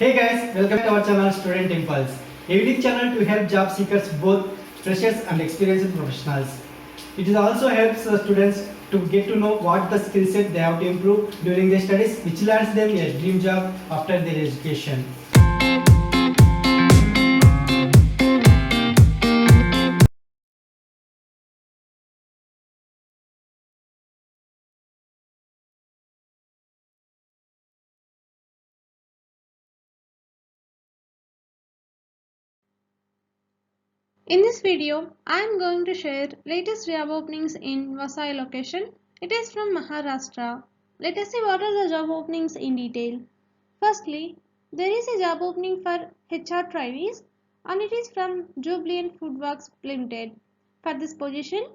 Hey guys, welcome to our channel Student Impulse, a unique channel to help job seekers, both freshers and experienced professionals. It also helps students to get to know what the skill set they have to improve during their studies, which lands them a dream job after their education. In this video, I am going to share latest job openings in Vasai location. It is from Maharashtra. Let us see what are the job openings in detail. Firstly, there is a job opening for HR trainees and it is from Jubilant Foodworks Limited. For this position,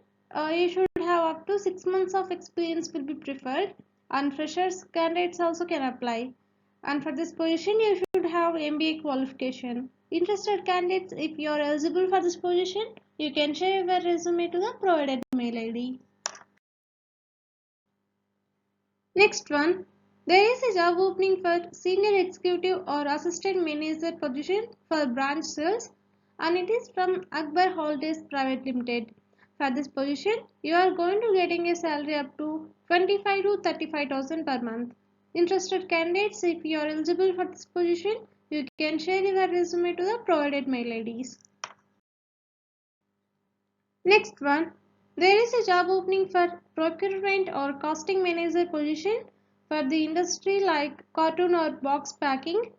you should have up to 6 months of experience will be preferred and freshers candidates also can apply. And for this position, you should have MBA qualification. Interested candidates, if you are eligible for this position, you can share your resume to the provided mail ID. Next one, there is a job opening for senior executive or assistant manager position for branch sales and it is from Akbar Holidays Private Limited. For this position, you are going to getting a salary up to 25 to 35,000 per month. Interested candidates, if you are eligible for this position, you can share your resume to the provided mail IDs. Next one, there is a job opening for procurement or costing manager position for the industry like carton or box packing.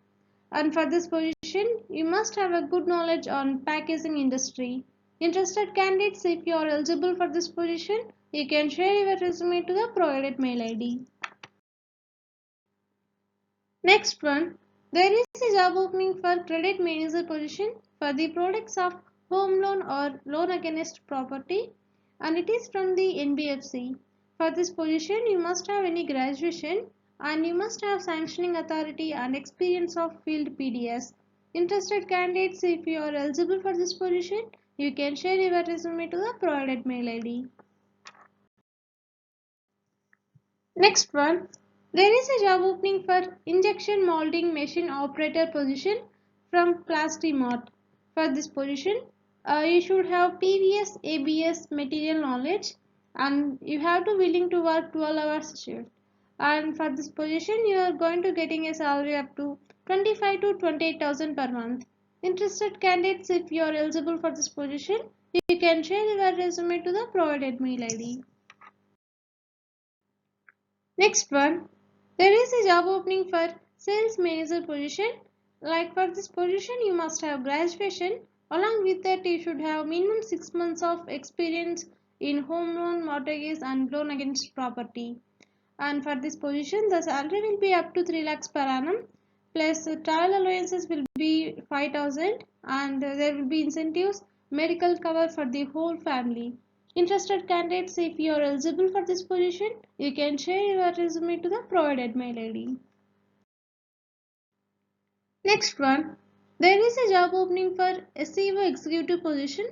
And for this position, you must have a good knowledge on packaging industry. Interested candidates, if you are eligible for this position, you can share your resume to the provided mail ID. Next one, there is a job opening for credit manager position for the products of home loan or loan against property and it is from the NBFC. For this position, you must have any graduation and you must have sanctioning authority and experience of field PDS. Interested candidates, if you are eligible for this position, you can share your resume to the provided mail ID. Next one, there is a job opening for injection molding machine operator position from Plastimart. For this position, you should have previous ABS material knowledge and you have to willing to work 12 hours shift. And for this position, you are going to getting a salary up to 25 to 28,000 per month. Interested candidates, if you are eligible for this position, you can share your resume to the provided mail ID. Next one, there is a job opening for sales manager position. Like for this position, you must have graduation. Along with that, you should have minimum 6 months of experience in home loan, mortgages and loan against property. And for this position, the salary will be up to 3 lakhs per annum. Plus travel allowances will be 5,000 and there will be incentives, medical cover for the whole family. Interested candidates, if you are eligible for this position, you can share your resume to the provided mail ID. Next one, there is a job opening for SEO executive position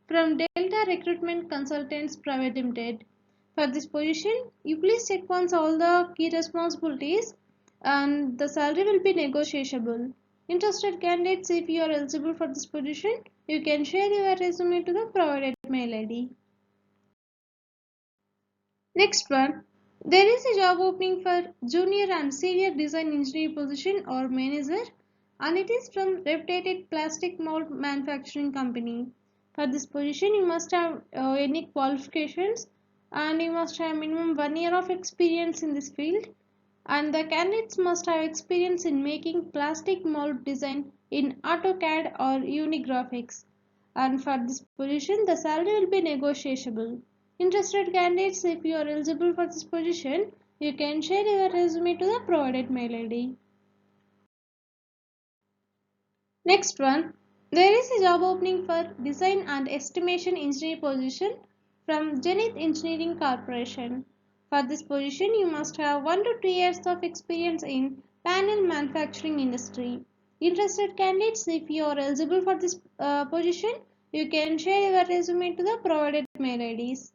from Delta Recruitment Consultants Private Limited. For this position, you please check once all the key responsibilities and the salary will be negotiable. Interested candidates, if you are eligible for this position, you can share your resume to the provided mail ID. Next one, there is a job opening for junior and senior design engineer position or manager and it is from reputed plastic mold manufacturing company. For this position, you must have any qualifications and you must have minimum 1 year of experience in this field and the candidates must have experience in making plastic mold design in AutoCAD or Unigraphics. And for this position, the salary will be negotiable. Interested candidates, if you are eligible for this position, you can share your resume to the provided mail ID. Next one, there is a job opening for design and estimation engineer position from Zenith Engineering Corporation. For this position, you must have 1 to 2 years of experience in panel manufacturing industry. Interested candidates, if you are eligible for this position, you can share your resume to the provided mail IDs.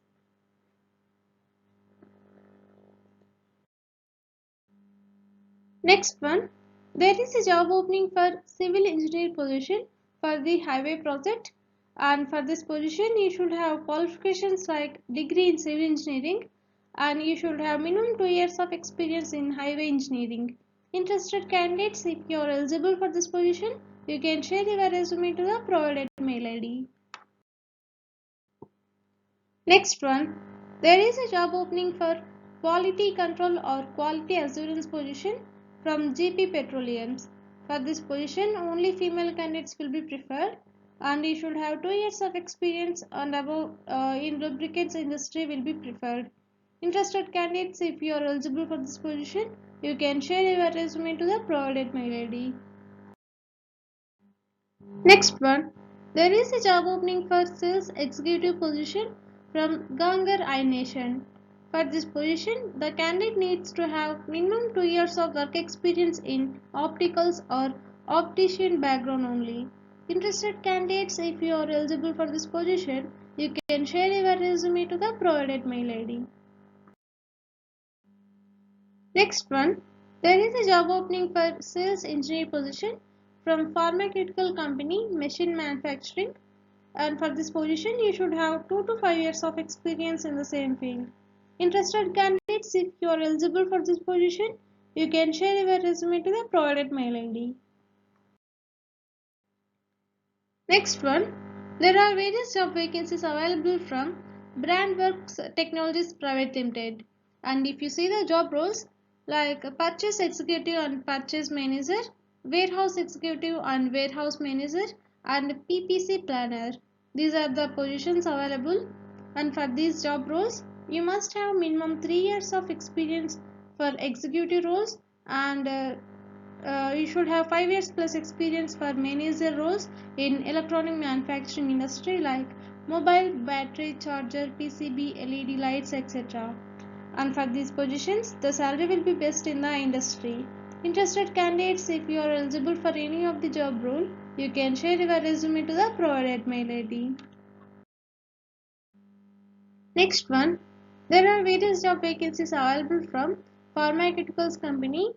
Next one, There is a job opening for civil engineer position for the highway project, and for this position you should have qualifications like degree in civil engineering, and you should have minimum 2 years of experience in highway engineering. Interested candidates, if you are eligible for this position, you can share your resume to the provided mail ID. Next one, there is a job opening for quality control or quality assurance position from GP Petroleums. For this position, only female candidates will be preferred, and you should have 2 years of experience and above in lubricants industry will be preferred. Interested candidates, if you are eligible for this position, you can share your resume to the provided mail ID. Next one, there is a job opening for sales executive position from Gangar iNation. For this position, the candidate needs to have minimum 2 years of work experience in opticals or optician background only. Interested candidates, if you are eligible for this position, you can share your resume to the provided mail ID. Next one, there is a job opening for sales engineer position from pharmaceutical company machine manufacturing, and for this position you should have 2 to 5 years of experience in the same field. Interested candidates, if you are eligible for this position, you can share your resume to the provided mail ID. Next one, there are various job vacancies available from Brandworks Technologies Private Limited. And if you see the job roles like purchase executive and purchase manager, warehouse executive and warehouse manager, and PPC planner, these are the positions available. And for these job roles, you must have minimum 3 years of experience for executive roles, and you should have 5 years plus experience for manager roles in electronic manufacturing industry like mobile, battery, charger, PCB, LED lights, etc. And for these positions, the salary will be based in the industry. Interested candidates, if you are eligible for any of the job role, you can share your resume to the provided mail ID. Next one, there are various job vacancies available from pharmaceuticals company,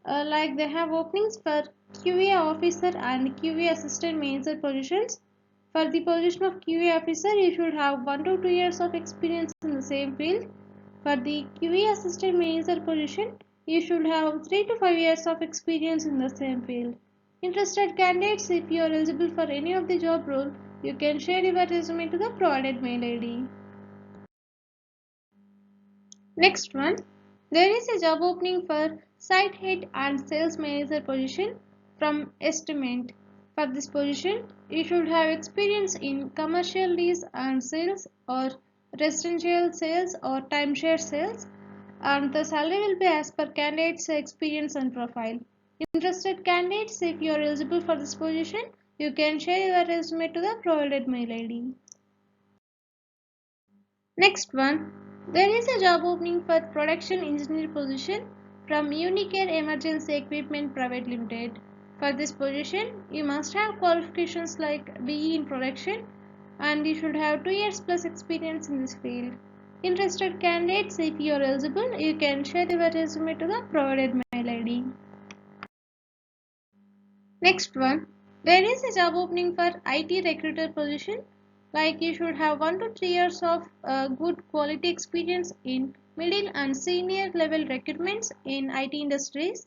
like they have openings for QA officer and QA assistant manager positions. For the position of QA officer, you should have 1 to 2 years of experience in the same field. For the QA assistant manager position, you should have 3 to 5 years of experience in the same field. Interested candidates, if you are eligible for any of the job role, you can share your resume to the provided mail ID. Next one, there is a job opening for site head and sales manager position from Estimate. For this position, you should have experience in commercial lease and sales or residential sales or timeshare sales, and the salary will be as per candidate's experience and profile. Interested candidates, if you are eligible for this position, you can share your resume to the provided mail ID. Next one, there is a job opening for production engineer position from Unicare Emergency Equipment Private Limited. For this position, you must have qualifications like BE in production, and you should have 2 years plus experience in this field. Interested candidates, if you are eligible, you can share your resume to the provided mail ID. Next one, there is a job opening for IT recruiter position. Like you should have 1 to 3 years of good quality experience in middle and senior level recruitments in IT industries.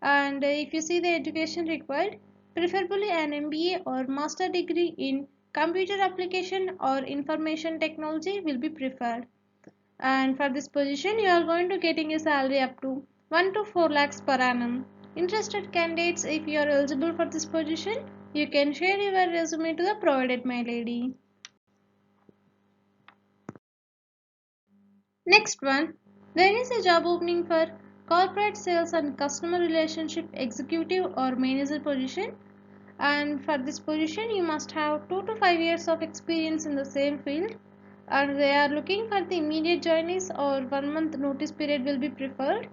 And if you see the education required, preferably an MBA or master degree in computer application or information technology will be preferred. And for this position, you are going to getting a salary up to 1 to 4 lakhs per annum. Interested candidates, if you are eligible for this position, you can share your resume to the provided mail ID. Next one, there is a job opening for corporate sales and customer relationship executive or manager position, and for this position you must have 2 to 5 years of experience in the same field, and they are looking for the immediate joinees or 1 month notice period will be preferred.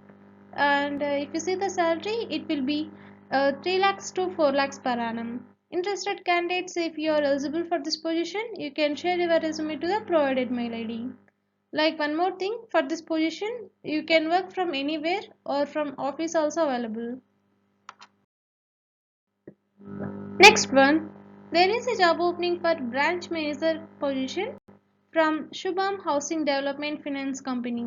And if you see the salary, it will be 3 lakhs to 4 lakhs per annum. Interested candidates, if you are eligible for this position, you can share your resume to the provided mail ID. Like one more thing, for this position, you can work from anywhere or from office also available. Next one, there is a job opening for branch manager position from Shubham Housing Development Finance Company.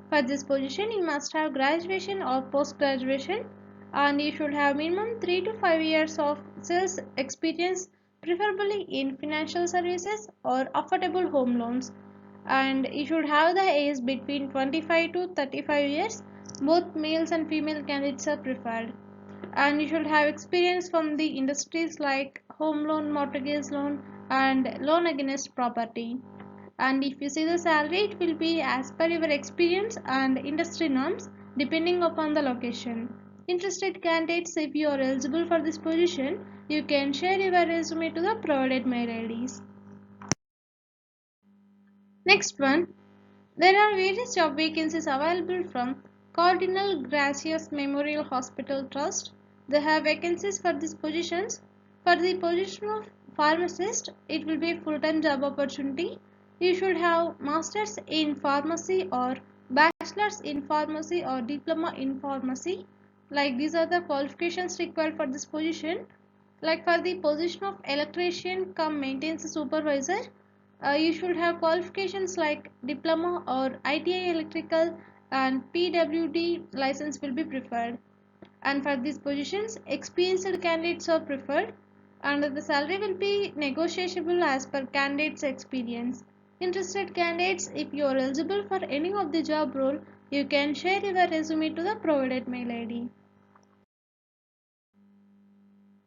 For this position, you must have graduation or post graduation, and you should have minimum 3 to 5 years of sales experience, preferably in financial services or affordable home loans. And you should have the age between 25 to 35 years. Both males and female candidates are preferred, and you should have experience from the industries like home loan, mortgage loan, and loan against property. And if you see the salary, it will be as per your experience and industry norms depending upon the location. Interested candidates, if you are eligible for this position, you can share your resume to the provided mail IDs. Next one, there are various job vacancies available from Cardinal Gracias Memorial Hospital Trust. They have vacancies for these positions. For the position of pharmacist, it will be a full-time job opportunity. You should have masters in pharmacy or bachelors in pharmacy or diploma in pharmacy. Like these are the qualifications required for this position. Like for the position of electrician come maintenance supervisor, you should have qualifications like diploma or ITI electrical, and PWD license will be preferred. And for these positions, experienced candidates are preferred, and the salary will be negotiable as per candidate's experience. Interested candidates, if you are eligible for any of the job role, you can share your resume to the provided mail ID.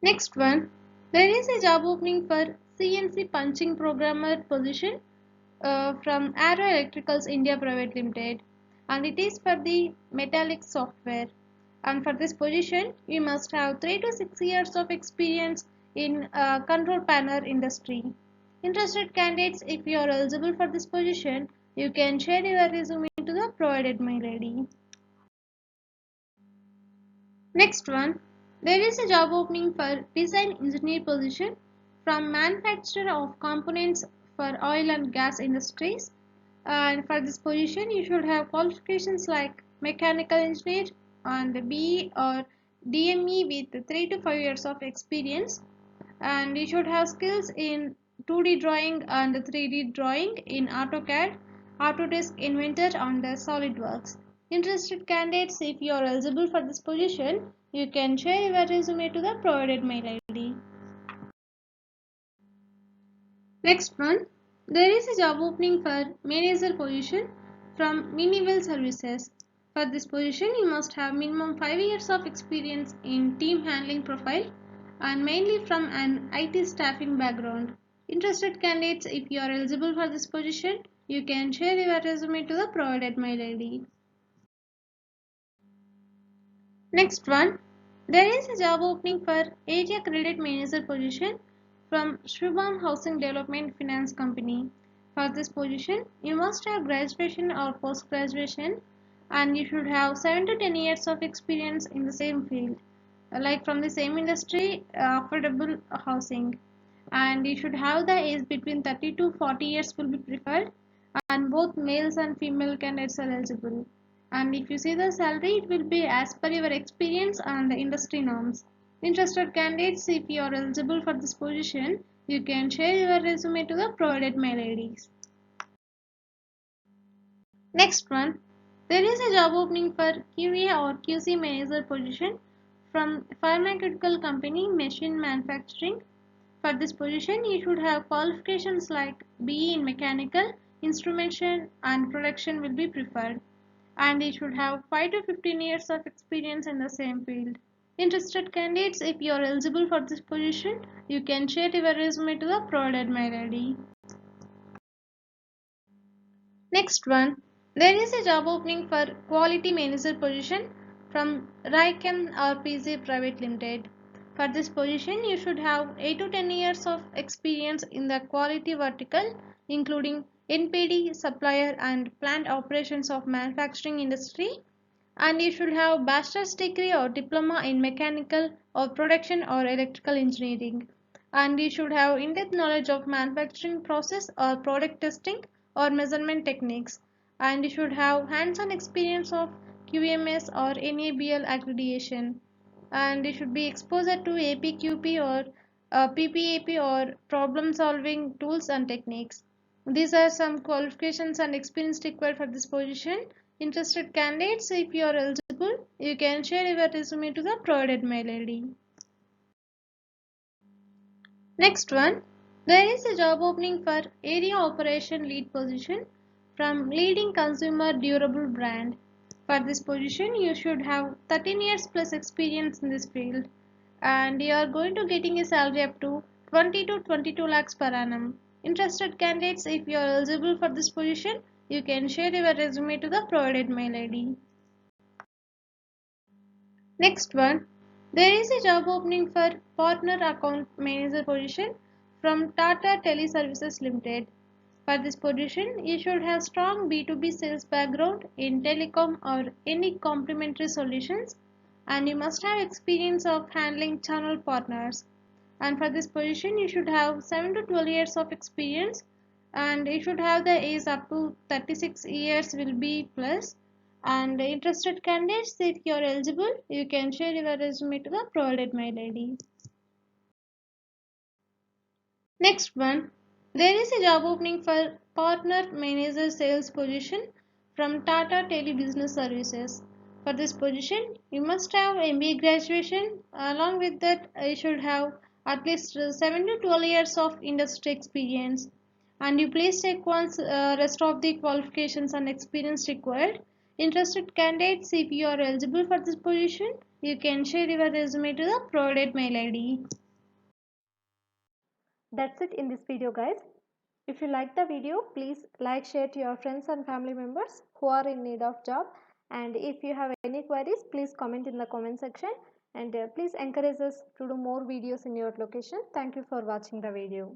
Next one, there is a job opening for CNC punching programmer position from Arrow Electricals India Private Limited, and it is for the metallic software. And for this position, you must have 3 to 6 years of experience in control panel industry. Interested candidates, if you are eligible for this position, you can share your resume to the provided mail ID. Next one, there is a job opening for design engineer position from manufacturer of components for oil and gas industries. And for this position, you should have qualifications like mechanical engineer and BE or DME with 3 to 5 years of experience. And you should have skills in 2D drawing and 3D drawing in AutoCAD, Autodesk Inventor, and SolidWorks. Interested candidates, if you are eligible for this position, you can share your resume to the provided mail ID. Next one, there is a job opening for manager position from Miniwell Services. For this position, you must have minimum 5 years of experience in team handling profile and mainly from an IT staffing background. Interested candidates, if you are eligible for this position, you can share your resume to the provided mail ID. Next one, there is a job opening for Area Credit Manager position from Shubham Housing Development Finance Company. For this position, you must have graduation or post graduation, and you should have 7 to 10 years of experience in the same field, like from the same industry, affordable housing. And you should have the age between 30 to 40 years will be preferred, and both males and female candidates are eligible. And if you see the salary, it will be as per your experience and the industry norms. Interested candidates, if you are eligible for this position, you can share your resume to the provided mail IDs. Next one, there is a job opening for QA or QC manager position from pharmaceutical company Machine Manufacturing. For this position, you should have qualifications like BE in mechanical, instrumentation, and production will be preferred, and you should have 5 to 15 years of experience in the same field. Interested candidates, if you are eligible for this position, you can share your resume to the provided mail ID. Next one, there is a job opening for quality manager position from Raiken RPZ Private Limited. For this position, you should have 8 to 10 years of experience in the quality vertical, including NPD, supplier, and plant operations of manufacturing industry. And you should have bachelor's degree or diploma in mechanical or production or electrical engineering, and you should have in-depth knowledge of manufacturing process or product testing or measurement techniques, and you should have hands-on experience of QMS or NABL accreditation, and you should be exposed to APQP or PPAP or problem solving tools and techniques. These are some qualifications and experience required for this position. Interested candidates, if you are eligible, you can share your resume to the provided mail ID. Next one, there is a job opening for area operation lead position from leading consumer durable brand. For this position, you should have 13 years plus experience in this field and you are going to getting a salary up to 20 to 22 lakhs per annum. Interested candidates, if you are eligible for this position, you can share your resume to the provided mail ID. Next one, there is a job opening for partner account manager position from Tata Teleservices Limited. For this position, you should have strong B2B sales background in telecom or any complementary solutions and you must have experience of handling channel partners. And for this position, you should have 7 to 12 years of experience and you should have the age up to 36 years will be plus. And interested candidates, if you are eligible, you can share your resume to the provided mail ID. Next one, there is a job opening for partner manager sales position from Tata Tele Business Services. For this position, you must have MBA graduation. Along with that, you should have at least 7 to 12 years of industry experience. And you please check once rest of the qualifications and experience required. Interested candidates, if you are eligible for this position, you can share your resume to the provided mail ID. That's it in this video, guys. If you like the video, please like, share to your friends and family members who are in need of job. And if you have any queries, please comment in the comment section. And please encourage us to do more videos in your location. Thank you for watching the video.